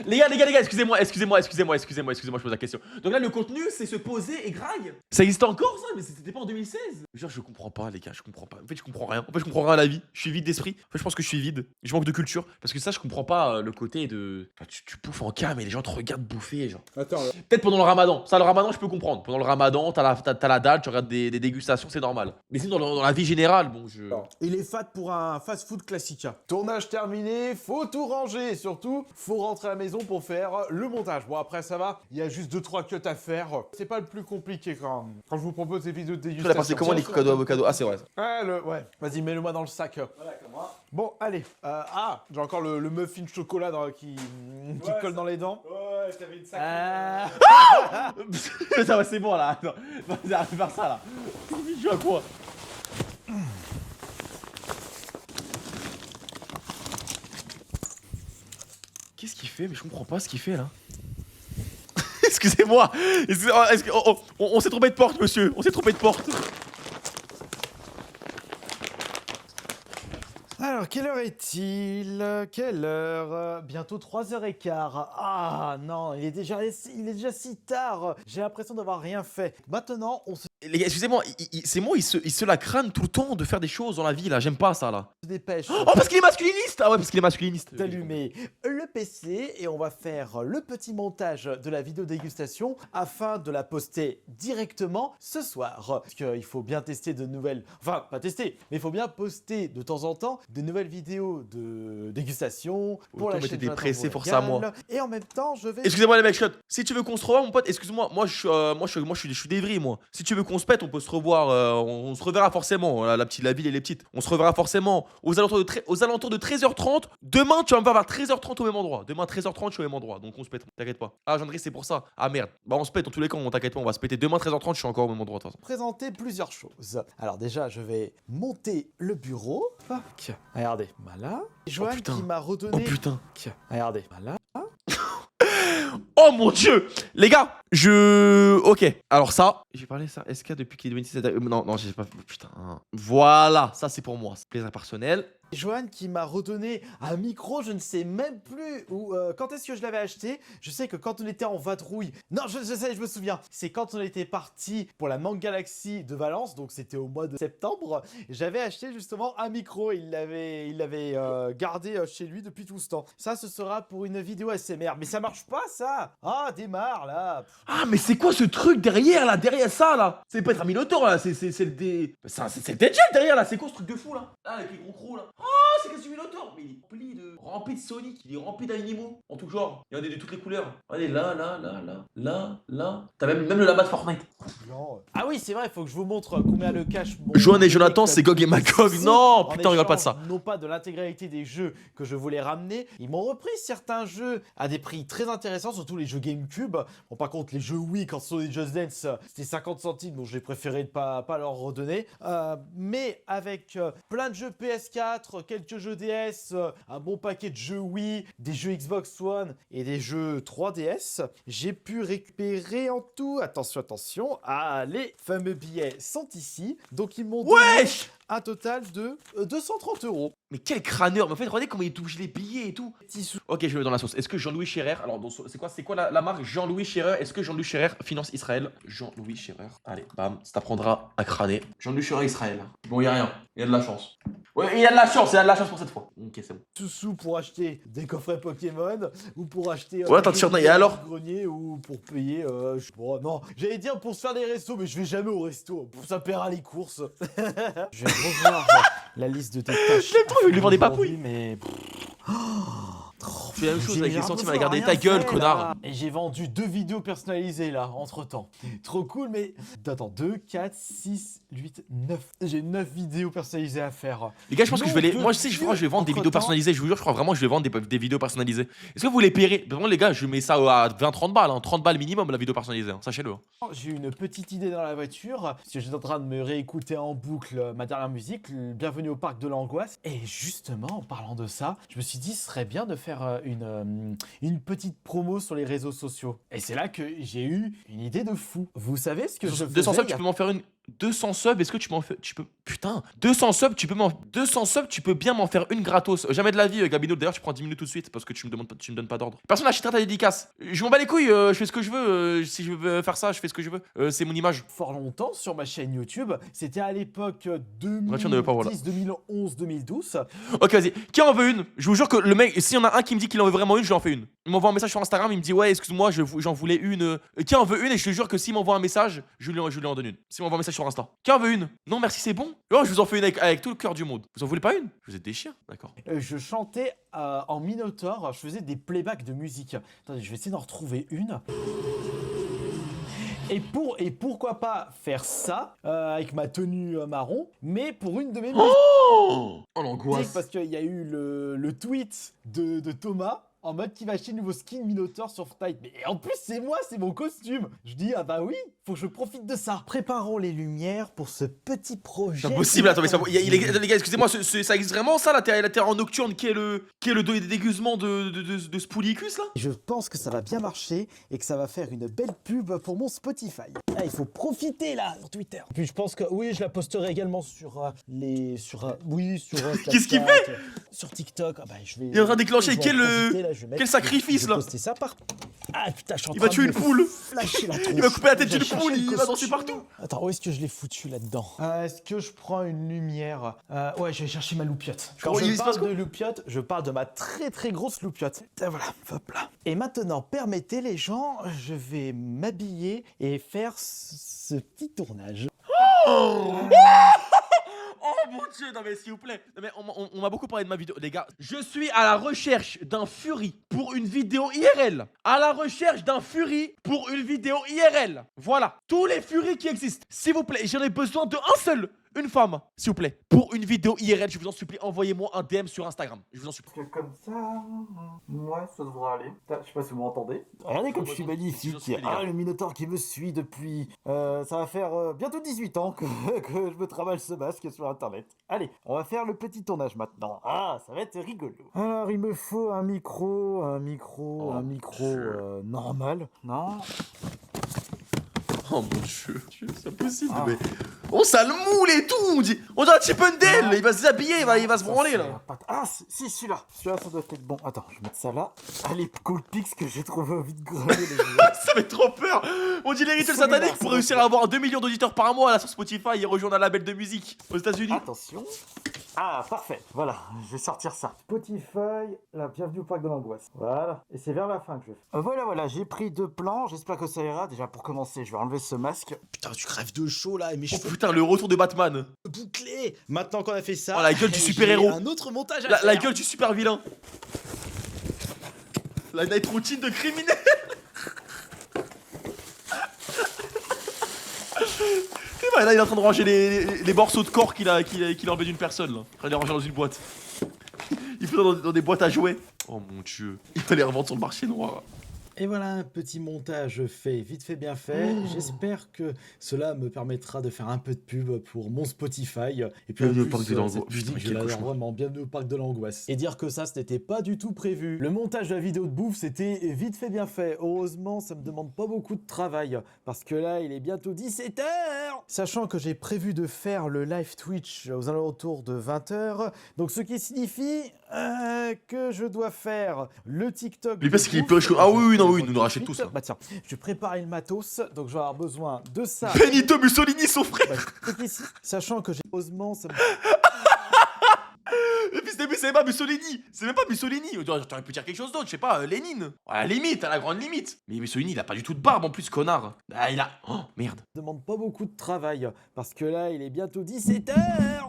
Les gars, excusez-moi, je pose la question. Donc là, le contenu, c'est se poser et graille. Ça existe encore, ça? Mais c'était pas en 2016. Genre, je comprends pas, les gars, je comprends pas. En fait, je comprends rien. En fait, je comprends rien à la vie. Je suis vide d'esprit. En fait, je pense que je suis vide. Je manque de culture. Parce que ça, je comprends pas le côté de. Enfin, tu bouffes en cam et les gens te regardent bouffer, genre. Attends, Peut-être pendant le ramadan. Ça, le ramadan, je peux comprendre. Pendant le ramadan, t'as la dalle, tu regardes des dégustations, c'est normal. Mais sinon, dans la vie générale, bon, je. Non. Il est fat pour un fast-food classique. Tournage terminé, faut tout ranger. Surtout, faut rentrer à la maison pour faire le montage. Bon, après, ça va. Il y a juste 2-3 cuts à faire. C'est pas le plus compliqué quand je vous propose des vidéos de Tu dégustation. l'as passé comment les cadeaux avocado? Ah, c'est vrai. Ça. Ah, ouais. Vas-y, mets-le-moi dans le sac. voilà, comme moi. Bon, allez. J'ai encore le muffin chocolat qui Ouais, colle ça- dans les dents. Ouais, t'avais une sacrée. Ça va, c'est bon là. Attends, vas-y, arrête de faire ça là. Je joue à quoi? Qu'est-ce qu'il fait? Mais je comprends pas ce qu'il fait là. Excusez-moi. On s'est trompé de porte, monsieur. On s'est trompé de porte. Alors, quelle heure est-il? Quelle heure? Bientôt 3h15. Ah non, il est déjà si tard. J'ai l'impression d'avoir rien fait. Maintenant, on se Les gars, excusez-moi, c'est moi, il se la crâne tout le temps de faire des choses dans la vie là. J'aime pas ça là. dépêche. Oh, parce qu'il est masculiniste! Ah ouais, parce qu'il est masculiniste. D'allumer le PC et on va faire le petit montage de la vidéo dégustation afin de la poster directement ce soir. Parce qu'il faut bien tester de nouvelles... Enfin, pas tester, mais il faut bien poster de temps en temps de nouvelles vidéos de dégustation pour Autant la mettre chaîne des Jonathan pressés, vous force à moi. régale. Et en même temps, je vais... Excusez-moi les mecs, shot. Si tu veux qu'on se revoie, mon pote, excuse-moi, moi je suis d'Evry, moi. Si tu veux qu'on se pète, on peut se revoir, on se reverra forcément. La ville elle est petite. On se reverra forcément aux alentours de 13h30. Demain, tu vas me voir vers 13h30 au même endroit. Demain 13h30, je suis au même endroit. Donc on se pète, t'inquiète pas. Ah, Gendry, c'est pour ça. Ah merde. Bah on se pète en tous les cas, on t'inquiète pas, on va se péter. Demain 13h30, je suis encore au même endroit de toute façon. Présenter plusieurs choses. Alors déjà, je vais monter le bureau. Regardez, voilà. Joanne putain. qui m'a Oh redonné... putain. Regardez, voilà. Oh mon dieu. Les gars, ok. Alors ça, j'ai parlé ça. SK depuis qu'il est devenu 17. Non, j'ai pas. Putain. Voilà, ça c'est pour moi. C'est plaisir personnel. Joanne qui m'a redonné un micro, je ne sais même plus où, quand est-ce que je l'avais acheté. Je sais que quand on était en vadrouille, non je sais, je me souviens, c'est quand on était parti pour la Mangue Galaxy de Valence, donc c'était au mois de septembre, j'avais acheté justement un micro, il l'avait gardé chez lui depuis tout ce temps. Ça ce sera pour une vidéo ASMR, mais ça marche pas ça. Ah démarre là. Ah mais c'est quoi ce truc derrière là, derrière ça là? C'est pas être un Minotaur là, c'est le dé. C'est le Deadgel derrière là, c'est quoi ce truc de fou là? Ah avec les gros crocs là. Oh c'est qu'est-ce que Minotaur? Mais il est rempli de Sonic, il est rempli d'animaux en tout genre. Il y en a de toutes les couleurs. Allez là. T'as même le lama de Fortnite. Ah oui c'est vrai, il faut que je vous montre combien le cache mon... Joanne et Jonathan, c'est Gog et Magog. Non, En putain, regarde pas de ça. échange, non pas de l'intégralité des jeux que je voulais ramener. Ils m'ont repris certains jeux à des prix très intéressants, surtout les jeux GameCube. Bon, par contre, les jeux Wii, quand ce sont des Just Dance, c'était 50 centimes, donc j'ai préféré ne pas leur redonner. Mais avec plein de jeux PS4, quelques jeux DS, un bon paquet de jeux Wii, des jeux Xbox One et des jeux 3DS, j'ai pu récupérer en tout, attention, les fameux billets sont ici. Donc ils m'ont donné Wesh! un total de 230 €. Mais quel crâneur! Mais en fait, regardez comment il touche les billets et tout. Petits sous. Ok, je vais dans la sauce. Est-ce que Jean-Louis Scherer, alors c'est quoi la marque Jean-Louis Scherer? Est-ce que Jean-Louis Scherer finance Israël? Jean-Louis Scherer. Allez, bam, ça t'apprendra à crâner. Jean-Louis Scherer Israël. Bon, y a rien. Il y a de la chance. Ouais, il y a de la chance pour cette fois. Ok, c'est bon. Sous pour acheter des coffrets Pokémon ou pour acheter Ouais, attends, et alors grenier ou pour payer non, j'allais dire pour se faire des restos mais je vais jamais au resto, ça paiera les courses. Je vais revoir la liste de tes tâches. Je l'ai trouvé, il lui vend des papouilles. Mais fais la même chose avec les centimes à rien garder ta gueule, fait, connard. là. Et j'ai vendu 2 vidéos personnalisées là, entre temps. Trop cool, mais. Attends, 2, 4, 6, 8, 9. J'ai 9 vidéos personnalisées à faire. Les gars, je pense que je vais les. Moi, je sais, je crois que je vais vendre des vidéos Entre-temps- personnalisées. Je vous jure, je crois vraiment que je vais vendre des vidéos personnalisées. Est-ce que vous les paierez? Vraiment, les gars, je mets ça à 20-30 balles. Hein. 30 balles minimum la vidéo personnalisée. Hein. Sachez-le. Hein. J'ai eu une petite idée dans la voiture, parce que j'étais en train de me réécouter en boucle ma dernière musique, Bienvenue au parc de l'angoisse. Et justement, en parlant de ça, je me suis dit, ce serait bien de faire une petite promo sur les réseaux sociaux. Et c'est là que j'ai eu une idée de fou. Vous savez ce que je faisais 200 subs, il y tu a peux m'en faire une. 200 subs, est-ce que tu m'en fais. Tu peux. Putain 200 subs, tu peux m'en. 200 subs, tu peux bien m'en faire une gratos. Jamais de la vie, Gabino. D'ailleurs, tu prends 10 minutes tout de suite parce que tu me donnes pas d'ordre. Personne n'achètera ta dédicace. Je m'en bats les couilles, je fais ce que je veux. Si je veux faire ça, je fais ce que je veux. C'est mon image. fort longtemps sur ma chaîne YouTube. C'était à l'époque Voiture ne veut pas, voilà. 2010, 2011, 2012. Ok, vas-y. Qui en veut une? Je vous jure que le mec, s'il y en a un qui me dit qu'il en veut vraiment une, je lui en fais une. Il m'envoie un message sur Instagram, il me dit ouais, excuse-moi, j'en voulais une. Qui en veut une? Et je te jure que s'il m'envoie un message, je lui en donne une. S'il m'envoie un message sur Insta. Qui en veut une? Non, merci, c'est bon. Oh, je vous en fais une avec tout le cœur du monde. Vous en voulez pas une? Vous êtes des chiens, d'accord. Je chantais en Minotaur, je faisais des playbacks de musique. Attendez, je vais essayer d'en retrouver une. Et pourquoi pas faire ça avec ma tenue marron, mais pour une de mes musiques. Oh l'angoisse. Parce qu'il y a eu le tweet de Thomas en mode qui va acheter le nouveau skin Minotaur sur Fortnite. Mais en plus, c'est moi, c'est mon costume. Je dis, ah bah oui, faut que je profite de ça. Préparons les lumières pour ce petit projet. C'est impossible, attends, mais c'est pas- les gars, excusez-moi, ça existe vraiment ça, la terre en nocturne qui est le déguisement de Spoolicus là? Je pense que ça va bien marcher et que ça va faire une belle pub pour mon Spotify. Ah, il faut profiter là sur Twitter. Puis je pense que oui, je la posterai également sur Qu'est-ce qu'il Snapchat, sur TikTok. Ah bah, je vais. Il est en train de déclencher je vais en profiter, là, je vais mettre- quel sacrifice, Je vais là. poster ça par. Ah putain, je suis en Il train va tuer de une me poule. flasher la tronche. Il va couper la tête J'ai d'une cherché poule, le il va danser costume. partout. Attends, où est-ce que je l'ai foutu là-dedans? Est-ce que je prends une lumière? Ouais, je vais chercher ma loupiote. Quand Comment il je se passe parle de loupiote, je parle de ma très très grosse loupiote. Et voilà, hop là. Et maintenant, permettez les gens, je vais m'habiller et faire ce petit tournage. Oh mon dieu, non mais s'il vous plaît. Non mais on m'a beaucoup parlé de ma vidéo. Les gars, je suis à la recherche d'un Fury pour une vidéo IRL. À la recherche d'un Fury pour une vidéo IRL. Voilà, tous les Fury qui existent. S'il vous plaît, j'en ai besoin de un seul. Une femme, s'il vous plaît. Pour une vidéo IRL, je vous en supplie, envoyez-moi un DM sur Instagram. Je vous en supplie. Parce que comme ça, ouais, ça devrait aller. Je sais pas si vous m'entendez. Regardez comme Ouais, je suis j'en magnifique. suis, les gars. Ah, le Minotaur qui me suit depuis... ça va faire bientôt 18 ans que, que je me travaille ce masque sur Internet. Allez, on va faire le petit tournage maintenant. Ah, ça va être rigolo. Alors, il me faut un micro normal. Non. Oh mon dieu, c'est impossible. Mais... Oh, ça le moule et tout. On dirait un Chip and Dale. Il va se déshabiller, il va se branler là. Ah, si, celui-là. Celui-là, ça doit être bon. Attends, je vais mettre ça là. Allez, cool pix que j'ai trouvé envie de graver les yeux. Ça fait trop peur. On dit les rituels Celui-là, sataniques pour ça réussir à avoir 2 millions d'auditeurs par mois là sur Spotify et rejoindre un label de musique aux États-Unis. Attention. Ah, parfait. Voilà, je vais sortir ça. Spotify, la bienvenue au parc de l'angoisse. Voilà. Et c'est vers la fin que je fais. Voilà, j'ai pris 2 plans. J'espère que ça ira. Déjà, pour commencer, je vais enlever ce masque. Putain, tu crèves de chaud là. Et mes Oh cheveux putain, le retour de Batman. bouclés. Maintenant qu'on a fait ça. Oh, la gueule du j'ai super-héros. un autre montage à La faire. gueule du super vilain. La night routine de criminel. Et bah, là, il est en train de ranger les morceaux de corps qu'il a enlevé d'une personne là. En train de les ranger dans une boîte. Il fait dans des boîtes à jouets. Oh mon dieu. Il va les revendre sur le marché noir. Et voilà un petit montage fait, vite fait, bien fait. J'espère que cela me permettra de faire un peu de pub pour mon Spotify. Et puis en Bienvenue au plus, parc de l'angoisse. cette Putain, musique, je quel l'adore cauchemar. vraiment. Bienvenue au parc de l'angoisse. Et dire que ça, ce n'était pas du tout prévu. Le montage de la vidéo de bouffe, c'était vite fait, bien fait. Heureusement, ça me demande pas beaucoup de travail. Parce que là, il est bientôt 17h. Sachant que j'ai prévu de faire le live Twitch aux alentours de 20h. Donc ce qui signifie que je dois faire le TikTok. Mais parce de qu'il est bouffe. peu chaud. Ah oui, non, oui, Je nous nous rachète tous. Là. Bah tiens, je vais préparer le matos, donc je vais avoir besoin de ça. Benito Mussolini, son frère. Bah, truc ici, sachant que j'ai heureusement ça me... Le fils de début, c'est même pas Mussolini. C'est même pas Mussolini. T'aurais pu dire quelque chose d'autre, je sais pas, Lénine. À la limite, à la grande limite. Mais Mussolini, il a pas du tout de barbe en plus, connard. Ah, il a. Oh, merde. demande pas beaucoup de travail, parce que là, il est bientôt 17h.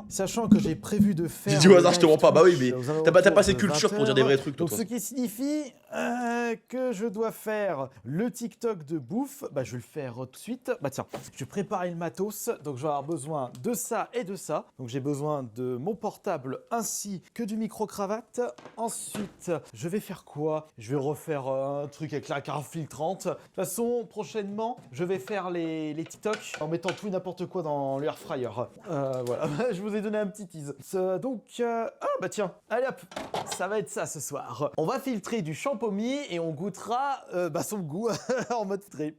Sachant que j'ai prévu de faire... J'ai dit au hasard, le je te mens pas. Bah oui, mais Twitch aux t'as pas alentours assez de culture pour dire 20h. des vrais trucs, toi. Donc ce qui signifie que je dois faire le TikTok de bouffe. Bah je vais le faire tout de suite. Bah tiens, je vais préparer le matos. Donc je vais avoir besoin de ça et de ça. Donc j'ai besoin de mon portable ainsi que du micro-cravate. Ensuite, je vais faire quoi? Je vais refaire un truc avec la carafe filtrante. De toute façon, prochainement, je vais faire les TikTok en mettant tout et n'importe quoi dans le air fryer. Voilà, je vous ai donné un petit tease. Ah bah tiens, allez hop, ça va être ça ce soir. On va filtrer du champomis et on goûtera son goût en mode frais.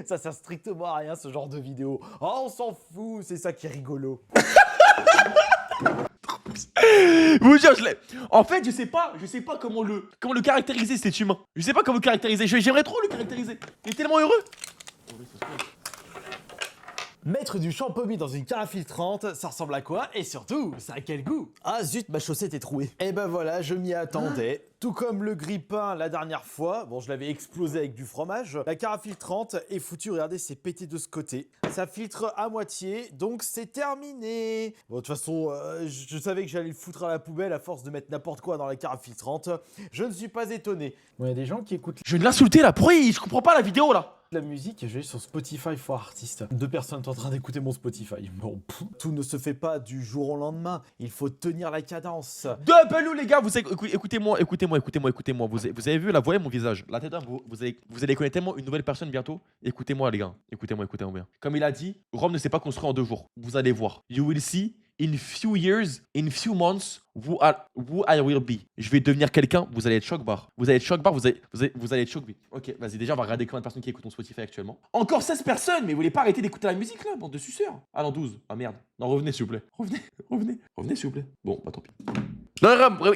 Ça sert strictement à rien ce genre de vidéo. Oh, on s'en fout, c'est ça qui est rigolo. Vous jure, je l'ai. En fait, je sais pas comment le caractériser cet humain. Je sais pas comment le caractériser. J'aimerais trop le caractériser. Il est tellement heureux. Mettre du champomis dans une carafe filtrante, ça ressemble à quoi? Et surtout, ça a quel goût? Ah zut, ma chaussette est trouée. Et ben voilà, je m'y attendais. Tout comme le grille-pain la dernière fois, bon je l'avais explosé avec du fromage, la carafe filtrante est foutue, regardez, c'est pété de ce côté. Ça filtre à moitié, donc c'est terminé. Bon de toute façon, je savais que j'allais le foutre à la poubelle à force de mettre n'importe quoi dans la carafe filtrante. Je ne suis pas étonné. Bon, il y a des gens qui écoutent Je viens de l'insulter là. Pourquoi je comprends pas la vidéo là? la musique, je vais sur Spotify for Artists. 2 personnes sont en train d'écouter mon Spotify. Bon, tout ne se fait pas du jour au lendemain. Il faut tenir la cadence. Double ou les gars, écoutez-moi. Vous avez vu, là, voyez mon visage. La tête, vous allez connaître tellement une nouvelle personne bientôt. Écoutez-moi les gars, écoutez-moi bien. Comme il a dit, Rome ne s'est pas construit en 2 jours. Vous allez voir. You will see. In few years, in few months, who I will be. Je vais devenir quelqu'un, vous allez être choc bar. Vous allez être choc bar, vous allez être choc bar. Ok, vas-y, déjà, on va regarder combien de personnes qui écoutent ton Spotify actuellement. Encore 16 personnes, mais vous voulez pas arrêter d'écouter la musique là, bande de suceurs. Ah non, 12. Ah merde. Non, revenez s'il vous plaît. Revenez s'il vous plaît. Bon, bah tant pis. Non,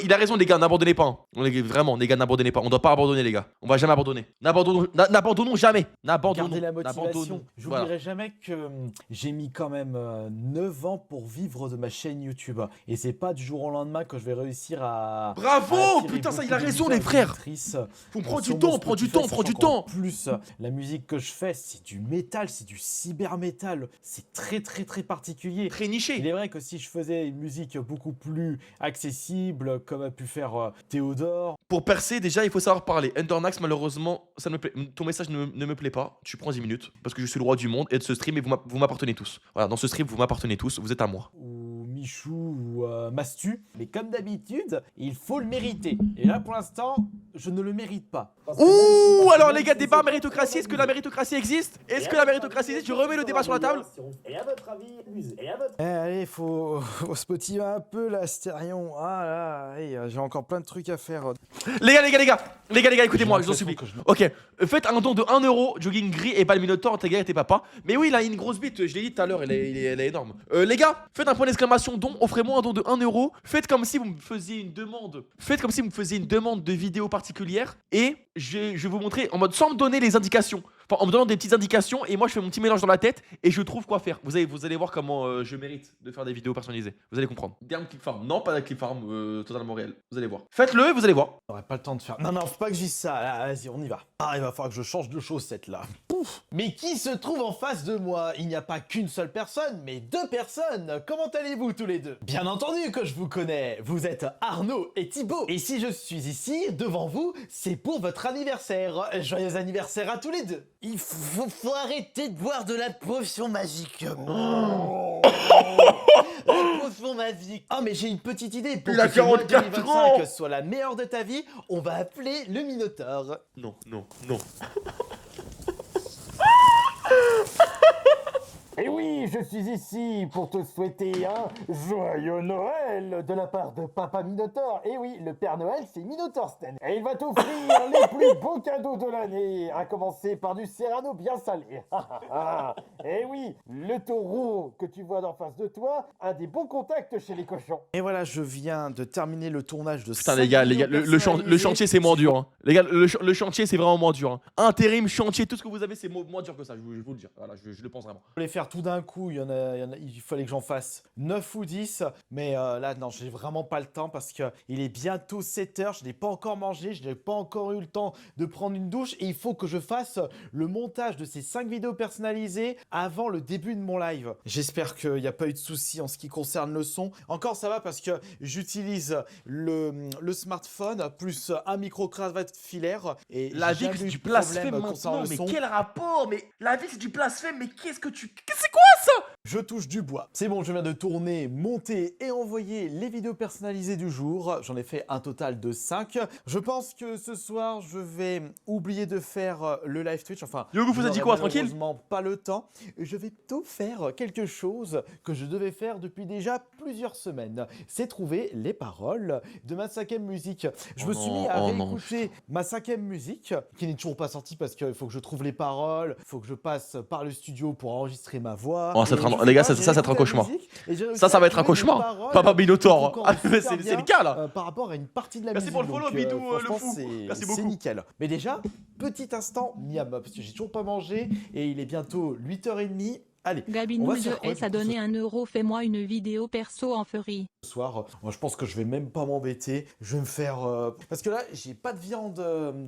il a raison les gars, n'abandonnez pas. Vraiment, les gars, n'abandonnez pas. On doit pas abandonner les gars. On va jamais abandonner. N'abandonnons jamais. Gardez la motivation. J'oublierai Voilà. jamais que j'ai mis quand même 9 ans pour vivre de ma chaîne YouTube. Et c'est pas du jour au lendemain que je vais réussir à... Bravo, à attirer putain, ça, beaucoup il a de raison, visiteurs les frères. et visitrices. Faut prendre Sur du temps, mon prends du Spotify, temps, prends du sachant qu'en temps. plus, la musique que je fais, c'est du métal, c'est du cyber-métal. C'est très particulier. Très niché. Il est vrai que si je faisais une musique beaucoup plus accessible, comme a pu faire Théodore... Pour percer, déjà, il faut savoir parler. Endernax, malheureusement, ça ne me plaît. Ton message ne me plaît pas. Tu prends 10 minutes parce que je suis le roi du monde et de ce stream et vous m'appartenez tous. Voilà, dans ce stream, vous m'appartenez tous. Vous êtes à moi. ou Michou ou Mastu. Mais comme d'habitude, il faut le mériter. Et là, pour l'instant, je ne le mérite pas. Ouh, alors les gars, débat méritocratie. Est-ce que la méritocratie existe? Est-ce que la méritocratie existe? Je remets le débat sur la table. Et à votre avis, allez, faut se motiver un peu là, Stérion. Ah là, j'ai encore plein de trucs à faire. Les gars, écoutez-moi, je vous en supplie. Ok, faites un don de 1 euro, jogging gris et pas le Minotaur, tes gars et tes papas. Mais oui, il a une grosse bite, je l'ai dit tout à l'heure, elle est énorme. Les gars, faites un point d'exclamation don, offrez-moi un don de 1 euro. Faites comme si vous me faisiez une demande. De vidéo particulière. Et je vais vous montrer en mode sans me donner les indications. Enfin, en me donnant des petites indications et moi je fais mon petit mélange dans la tête et je trouve quoi faire. Vous allez voir comment je mérite de faire des vidéos personnalisées. Vous allez comprendre. Dernier clip farm. Non, pas la clip farm totalement réel. Vous allez voir. Faites-le et vous allez voir. J'aurais pas le temps de faire. Non, faut pas que je dise ça. Là, vas-y, on y va. Ah, il va falloir que je change de chaussette là. Pouf. Mais qui se trouve en face de moi? Il n'y a pas qu'une seule personne, mais 2 personnes. Comment allez-vous tous les deux? Bien entendu que je vous connais. Vous êtes Arnaud et Thibaut. Et si je suis ici devant vous, c'est pour votre anniversaire. Joyeux anniversaire à tous les deux. Il faut arrêter de boire de la potion magique. La potion magique. Ah, mais j'ai une petite idée. Pour Il a que ce mois 44 2025 ans. soit la meilleure de ta vie, on va appeler le Minotaure. Non. Et oui, je suis ici pour te souhaiter un joyeux Noël de la part de Papa Minotaure. Et oui, le Père Noël, c'est Minotaur Sten. Et il va t'offrir les plus beaux cadeaux de l'année, à commencer par du Serrano bien salé. Et oui, le taureau que tu vois d'en face de toi a des bons contacts chez les cochons. Et voilà, je viens de terminer le tournage de Putain les gars, le chantier c'est moins dur. Hein. Les gars, le chantier c'est vraiment moins dur. Hein. Intérim, chantier, tout ce que vous avez c'est moins dur que ça. Je vous le dis. Voilà, je le pense vraiment. Je voulais faire faire tout d'un coup, il fallait que j'en fasse 9 ou 10. Mais là, non, j'ai vraiment pas le temps parce qu'il est bientôt 7 heures. Je n'ai pas encore mangé, je n'ai pas encore eu le temps de prendre une douche. Et il faut que je fasse le montage de ces 5 vidéos personnalisées avant le début de mon live. J'espère qu'il n'y a pas eu de soucis en ce qui concerne le son. Encore, ça va parce que j'utilise le smartphone plus un micro-cravate filaire. Et La vie, jamais c'est eu du de problème blasphème concernant maintenant. le Mais son. quel rapport? Mais la vie, c'est du blasphème. Mais qu'est-ce que tu. C'est quoi ça? Je touche du bois. C'est bon, je viens de tourner, monter et envoyer les vidéos personnalisées du jour. J'en ai fait un total de 5. Je pense que ce soir, je vais oublier de faire le live Twitch. Enfin, Yogo vous a dit quoi, tranquille? malheureusement pas le temps. Je vais plutôt faire quelque chose que je devais faire depuis déjà plusieurs semaines. C'est trouver les paroles de ma 5e musique. Je me suis mis à réécouter ma 5e musique, qui n'est toujours pas sortie parce qu'il faut que je trouve les paroles, il faut que je passe par le studio pour enregistrer ma voix. Oh, les gars, ça va être un cauchemar. Ça va être un cauchemar. Papa Minotaur. Ah, c'est le cas là. Par rapport à une partie de la Merci musique. pour le follow, Donc, Bidou, le franchement, fou. Merci c'est beaucoup. nickel. Mais déjà, petit instant miam, parce que j'ai toujours pas mangé et il est bientôt 8h30. Allez, on va Gabinou se faire de quoi, S a du coup, donné 1 euro, fais-moi une vidéo perso en furry. ce soir, moi je pense que je vais même pas m'embêter. Je vais me faire... Parce que là, j'ai pas de viande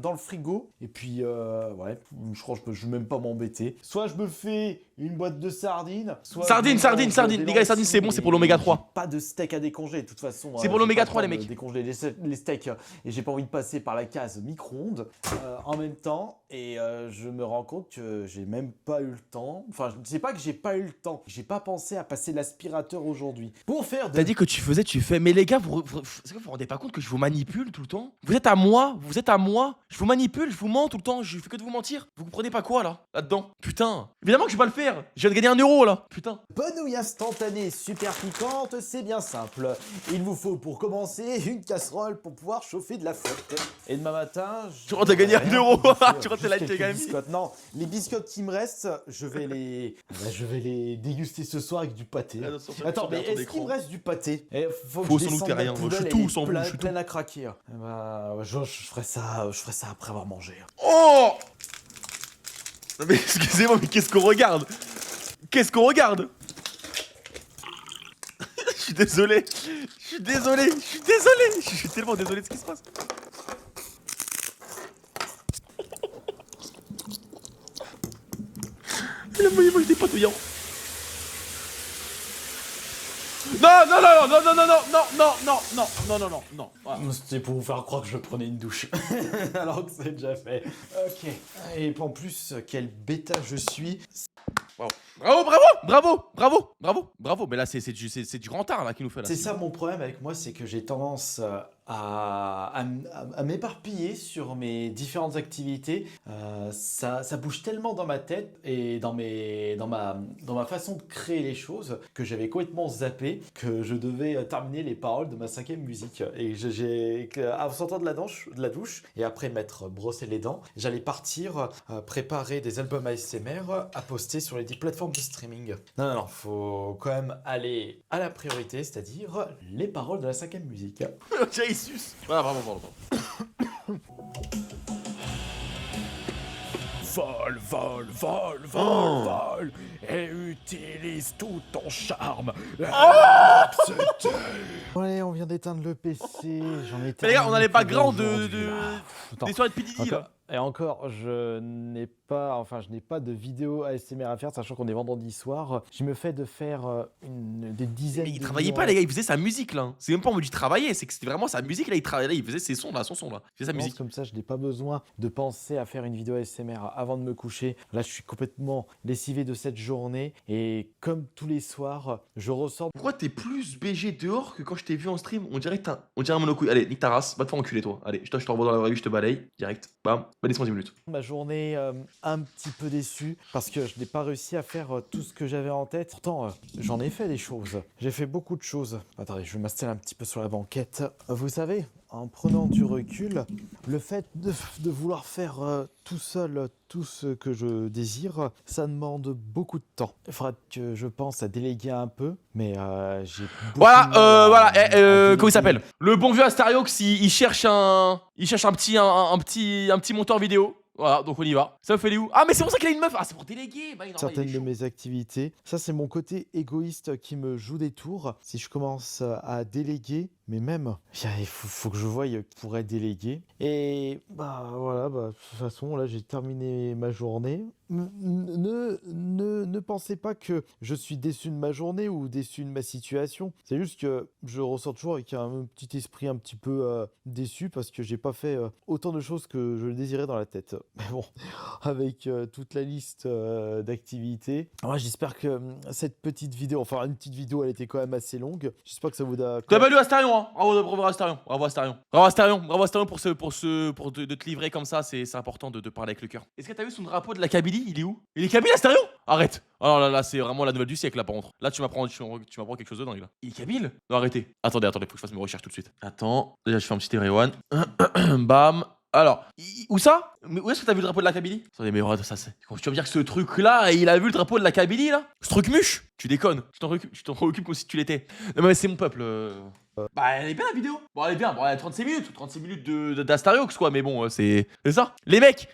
dans le frigo. Et puis, ouais, je crois que je vais même pas m'embêter. Soit je me fais une boîte de sardines, soit... Sardines. Les gars, les sardines, c'est bon, c'est pour l'oméga 3. Pas de steak à décongeler, de toute façon. C'est pour l'oméga 3, les mecs. Décongeler les steaks. Et j'ai pas envie de passer par la case micro-ondes en même temps. Et je me rends compte que j'ai même pas eu le temps. Enfin, je ne sais pas que j'ai pas eu le temps. J'ai pas pensé à passer l'aspirateur aujourd'hui. Pour faire de... T'as dit que tu fais. Mais les gars, est-ce que vous vous rendez pas compte que je vous manipule tout le temps? Vous êtes à moi. Je vous manipule, je vous mens tout le temps. Je fais que de vous mentir. Vous comprenez pas quoi là-dedans? Putain. Évidemment que je vais pas le faire. Je viens de gagner 1 euro là. Putain. Bonne nouille instantanée super piquante, c'est bien simple. Il vous faut pour commencer une casserole pour pouvoir chauffer de la flotte. Et demain matin... Tu rentres, t'as gagné 1 euro. Tu rentres, t'es là, Juste t'es quelques gagné. biscottes. Non, les biscottes qui me restent, je vais les déguster ce soir avec du pâté. Attends, mais est-ce qu'il me reste du pâté? Faut Faut que je sans doute descende rien, la moi, je suis poubelle, tout, elle est sans vous, je suis pleine à craquer. Bah, je ferai ça après avoir mangé. Oh. Non mais excusez-moi, mais qu'est-ce qu'on regarde? Je suis désolé. Je suis tellement désolé de ce qui se passe. Il a mangé des patouillants. Non. C'était pour vous faire croire que je prenais une douche. Alors que c'est déjà fait. Ok. Et en plus, quel bêta je suis. Bravo. Mais là, c'est du rentard là qui nous fait là. C'est ça mon problème avec moi, c'est que j'ai tendance à m'éparpiller sur mes différentes activités. Ça bouge tellement dans ma tête et dans ma façon de créer les choses que j'avais complètement zappé que je devais terminer les paroles de ma 5e musique. Et en sortant de la douche et après m'être brossé les dents, j'allais partir préparer des albums ASMR à poster sur les plateformes de streaming. Non, faut quand même aller à la priorité, c'est-à-dire les paroles de la 5e musique. Tiens, il suce. Voilà, vraiment. Vole et utilise tout ton charme. Allez, on vient d'éteindre le PC, j'en ai Mais les gars, on a les backgrounds Attends. des soirées de PDD là. Et encore, je n'ai pas de vidéo ASMR à faire, sachant qu'on est vendredi soir. Je me fais de faire des dizaines Mais il de travaillait vidéos pas, les gars, il faisait sa musique là. C'est même pas en mode il travaillait, c'est que c'était vraiment sa musique là, il travaillait là, il faisait ses sons là, son son là. Il faisait sa musique. Comme ça, je n'ai pas besoin de penser à faire une vidéo ASMR avant de me coucher. Là, je suis complètement lessivé de cette journée. Et comme tous les soirs, je ressors... Pourquoi t'es plus BG dehors que quand je t'ai vu en stream? On dirait un monocouille. Allez, nique ta race, va te faire enculer toi. Allez, je t'envoie dans la vraie vie, je te balaye, direct. Bam, bah laisse-moi 10 minutes. Ma journée un petit peu déçue parce que je n'ai pas réussi à faire tout ce que j'avais en tête. Pourtant, j'en ai fait des choses. J'ai fait beaucoup de choses. Attendez, je vais m'installer un petit peu sur la banquette. Vous savez, en prenant du recul, le fait de vouloir faire tout seul tout ce que je désire, ça demande beaucoup de temps. Il faudra que je pense à déléguer un peu, mais j'ai beaucoup de mal à déléguer. Comment il s'appelle? Le bon vieux Astariox, il cherche un petit monteur vidéo. Voilà, donc on y va. Ça fait les où? Ah, mais c'est pour ça qu'il a une meuf. Ah, c'est pour déléguer. Bah, non, certaines de mes activités. Ça, c'est mon côté égoïste qui me joue des tours. Si je commence à déléguer, mais même, il faut que je voie qui pourrait déléguer. Et bah voilà, bah, de toute façon, là, j'ai terminé ma journée. Ne pensez pas que je suis déçu de ma journée ou déçu de ma situation. C'est juste que je ressors toujours avec un petit esprit un petit peu déçu parce que j'ai pas fait autant de choses que je le désirais dans la tête. Mais bon, avec toute la liste d'activités. Ouais, j'espère que cette petite vidéo, enfin une petite vidéo, elle était quand même assez longue. J'espère que ça vous a... T'as valu Astarion, hein. Bravo Astarion. Bravo Astarion. Bravo Astarion. Bravo Astarion pour de te livrer comme ça. C'est important de parler avec le cœur. Est-ce que t'as vu son drapeau de la Kabylie? Il est où? Il est Kabyle Astarion? Arrête. Alors là, c'est vraiment la nouvelle du siècle là par contre. Là tu m'apprends quelque chose de dingue là. Il est Kabyle? Non, arrêtez. Attendez, faut que je fasse mes recherches tout de suite. Attends. Déjà je fais un petit everyone. Bam. Alors, où ça? Mais où est-ce que t'as vu le drapeau de la Kabylie? Attendez, mais ça c'est. Tu vas me dire que ce truc-là, il a vu le drapeau de la Kabylie là? Ce truc muche? Tu déconnes. Tu t'en préoccupes comme si tu l'étais. Non, mais c'est mon peuple. Bah, elle est bien la vidéo. Bon, elle est bien. Bon, elle a 36 minutes. 36 minutes d'Astariox quoi. Mais bon, c'est ça. Les mecs,